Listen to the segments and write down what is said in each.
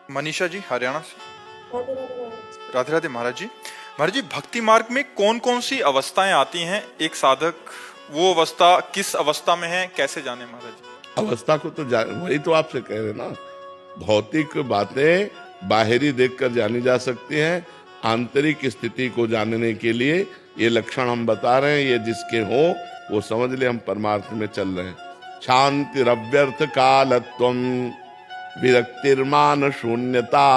मनीषा जी हरियाणा से। राधे राधे महाराज। राधे राधे महाराज जी। महाराज जी, भक्ति मार्ग में कौन कौन सी अवस्थाएं आती हैं? एक साधक वो अवस्था किस अवस्था में है, कैसे जाने महाराज जी? अवस्था को तो वही तो आपसे कह रहे ना, भौतिक बातें बाहरी देखकर जानी जा सकती हैं। आंतरिक स्थिति को जानने के लिए ये लक्षण हम बता रहे हैं, ये जिसके हो वो समझ ले हम परमार्थ में चल रहे हैं। शांति रव्यर्थ कालत्वम, विरक्तिर्मान शून्यता,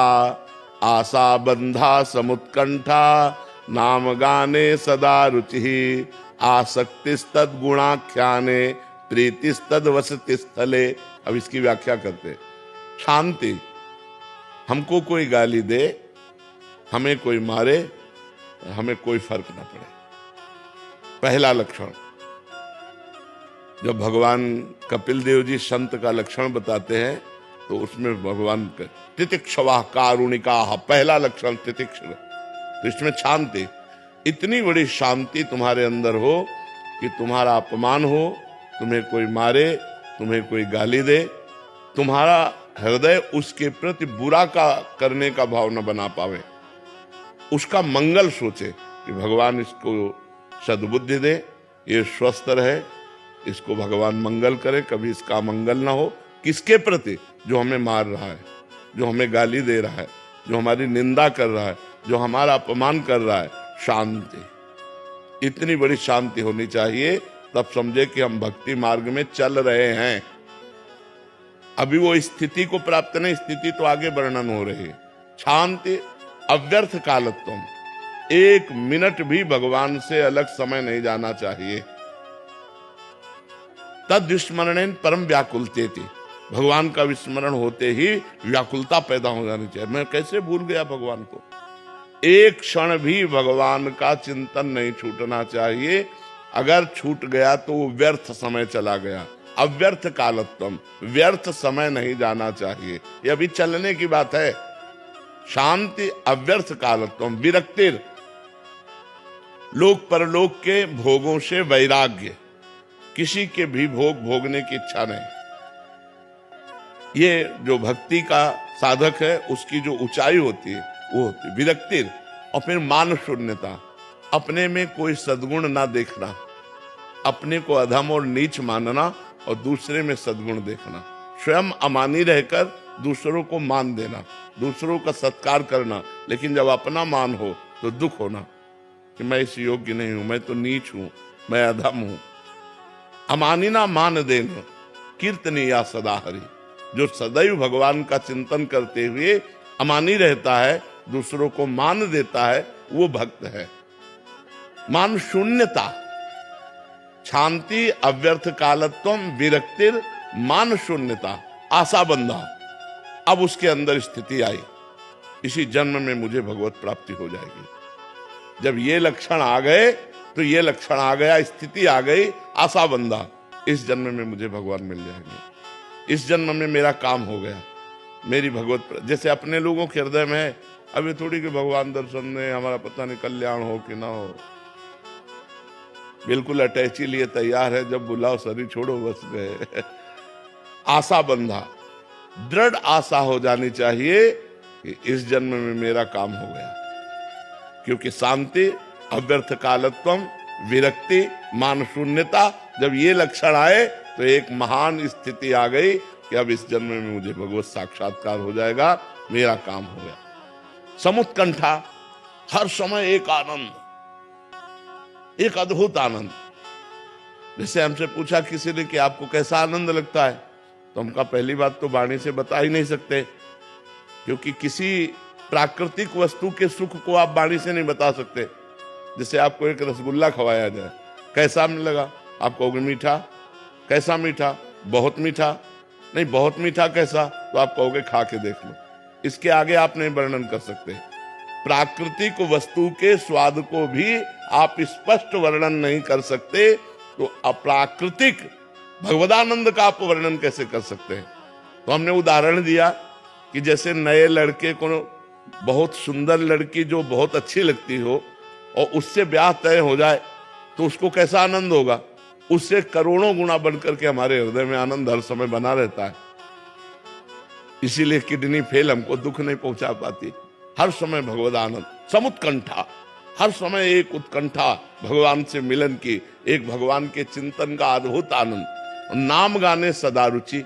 आशा बंधा समुत्कंठा, नाम गाने सदा रुचि, आसक्तिस्तद गुणाख्याने, प्रीतिस्तद वसति स्थले। अब इसकी व्याख्या करते। शांति, हमको कोई गाली दे, हमें कोई मारे, हमें कोई फर्क ना पड़े। पहला लक्षण। जब भगवान कपिल देव जी संत का लक्षण बताते हैं तो उसमें भगवान तितिक्षवा कारुणिका, पहला लक्षण तितिक्ष। तो इसमें शांति, इतनी बड़ी शांति तुम्हारे अंदर हो कि तुम्हारा अपमान हो, तुम्हें कोई मारे, तुम्हें कोई गाली दे, तुम्हारा हृदय उसके प्रति बुरा का करने का भाव न बना पावे, उसका मंगल सोचे कि भगवान इसको सद्बुद्धि दे, ये स्वस्थ रहे, इसको भगवान मंगल करे, कभी इसका मंगल ना हो। किसके प्रति? जो हमें मार रहा है, जो हमें गाली दे रहा है, जो हमारी निंदा कर रहा है, जो हमारा अपमान कर रहा है। शांति, इतनी बड़ी शांति होनी चाहिए, तब समझे कि हम भक्ति मार्ग में चल रहे हैं। अभी वो स्थिति को प्राप्त नहीं, स्थिति तो आगे वर्णन हो रही है। शांति अव्यर्थ कालत्वम, एक मिनट भी भगवान से अलग समय नहीं जाना चाहिए। तद विस्मरणेन परम व्याकुलते थी, भगवान का विस्मरण होते ही व्याकुलता पैदा हो जानी चाहिए। मैं कैसे भूल गया भगवान को? एक क्षण भी भगवान का चिंतन नहीं छूटना चाहिए। अगर छूट गया तो वो व्यर्थ समय चला गया। अव्यर्थ कालत्वम, व्यर्थ समय नहीं जाना चाहिए। ये अभी चलने की बात है। शांति अव्यर्थ कालत्वम, विरक्तिर, लोक परलोक के भोगों से वैराग्य, किसी के भी भोग भोगने की इच्छा नहीं। ये जो भक्ति का साधक है उसकी जो ऊंचाई होती है वो होती है विरक्तिर। और फिर मान शून्यता, अपने में कोई सद्गुण ना देखना, अपने को अधम और नीच मानना और दूसरे में सद्गुण देखना, स्वयं अमानी रहकर दूसरों को मान देना, दूसरों का सत्कार करना, लेकिन जब अपना मान हो तो दुख होना कि मैं इस योग्य नहीं हूं, मैं तो नीच हूं, मैं अधम हूं। अमानिना मान देना, कीर्तनीया सदा हरि, जो सदैव भगवान का चिंतन करते हुए अमानी रहता है, दूसरों को मान देता है, वो भक्त है। मान शून्यता, शांति अव्यर्थ कालत्वम, विरक्तिर, मान शून्यता, आशा बंधा। अब उसके अंदर स्थिति आई, इसी जन्म में मुझे भगवत प्राप्ति हो जाएगी। जब ये लक्षण आ गए तो ये लक्षण आ गया, स्थिति आ गई, आशा बंधा, इस जन्म में मुझे भगवान मिल जाएंगे, इस जन्म में मेरा काम हो गया, मेरी भगवत। जैसे अपने लोगों के हृदय में है, अभी थोड़ी कि भगवान दर्शन ने हमारा पता नहीं कल्याण हो कि ना हो, बिल्कुल अटैची लिए तैयार है, जब बुलाओ सरी छोड़ो बस गए। आशा बंधा, दृढ़ आशा हो जानी चाहिए कि इस जन्म में मेरा काम हो गया, क्योंकि शांति अव्यर्थ कालत्वम, विरक्ति, मान शून्यता, जब ये लक्षण आए तो एक महान स्थिति आ गई कि अब इस जन्म में मुझे भगवत साक्षात्कार हो जाएगा, मेरा काम हो गया। समुत्कंठा, हर समय एक आनंद, एक अद्भुत आनंद। जैसे हमसे पूछा किसी ने कि आपको कैसा आनंद लगता है, तो हम कहा पहली बात तो वाणी से बता ही नहीं सकते, क्योंकि किसी प्राकृतिक वस्तु के सुख को आप वाणी से नहीं बता सकते। जैसे आपको एक रसगुल्ला खवाया जाए, कैसा लगा? आप कहोगे मीठा। कैसा मीठा? बहुत मीठा। नहीं, बहुत मीठा कैसा? तो आप कहोगे खा के देख लो। इसके आगे आप नहीं वर्णन कर सकते। प्राकृतिक वस्तु के स्वाद को भी आप स्पष्ट वर्णन नहीं कर सकते, तो अप्राकृतिक भगवदानंद का आप वर्णन कैसे कर सकते हैं? तो हमने उदाहरण दिया कि जैसे नए लड़के को बहुत सुंदर लड़की जो बहुत अच्छी लगती हो और उससे ब्याह तय हो जाए तो उसको कैसा आनंद होगा? उससे करोड़ों गुना बढ़कर के हमारे हृदय में आनंद हर समय बना रहता है। इसीलिए किडनी फेल हमको दुख नहीं पहुंचा पाती। हर समय भगवद आनंद, समुत्कंठा, हर समय एक उत्कंठा भगवान से मिलन की, एक भगवान के चिंतन का अद्भुत आनंद। नाम गाने सदा रुचि,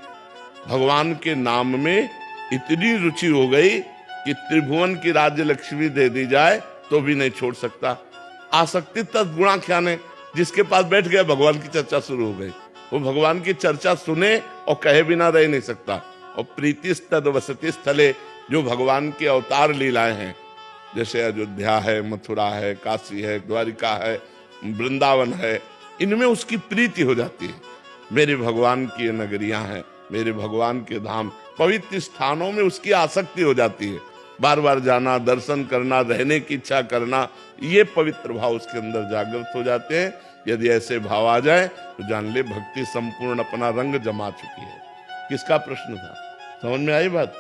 भगवान के नाम में इतनी रुचि हो गई कि त्रिभुवन की राज्य लक्ष्मी दे दी जाए तो भी नहीं छोड़ सकता। आसक्ति तद्गुणा ख्याने, जिसके पास बैठ गया भगवान की चर्चा शुरू हो गई, वो भगवान की चर्चा सुने और कहे बिना रह नहीं सकता। और प्रीति तद वसति स्थले, जो भगवान के अवतार लीलाएं हैं, जैसे अयोध्या है, मथुरा है, काशी है, द्वारिका है, वृंदावन है, इनमें उसकी प्रीति हो जाती है। मेरे भगवान की नगरियां हैं, मेरे भगवान के धाम, पवित्र स्थानों में उसकी आसक्ति हो जाती है। बार बार जाना, दर्शन करना, रहने की इच्छा करना, ये पवित्र भाव उसके अंदर जागृत हो जाते हैं। यदि ऐसे भाव आ जाए तो जान ले भक्ति संपूर्ण अपना रंग जमा चुकी है। किसका प्रश्न था? समझ में आई बात?